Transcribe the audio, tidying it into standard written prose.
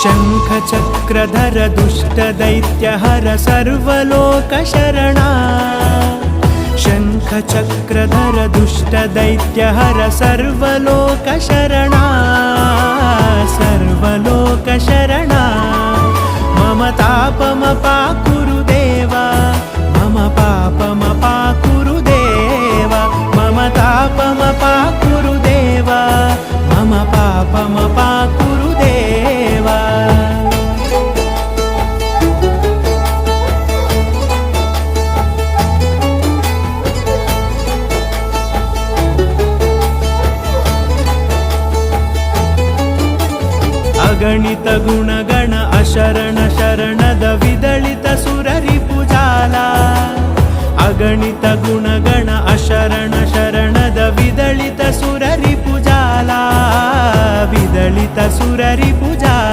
शङ्खचक्रधर दुष्टदैत्यहर सर्वलोकशरणा शङ्खचक्रधर दुष्टदैत्यहर सर्वलोकशरणा सर्वलोकशरणा मम तापमपाकुरु देवा मम पापमपाकुरु देवा मम तापमपाकुरु देवा मम पापमपाकुरु देवा अगणित गुणगण अशरण शरणद विदलित सुररिपुजाला अगणित गुणगण अशरण शरणद विदलित सुररिपुजाला विदलित सुररिपुजाला।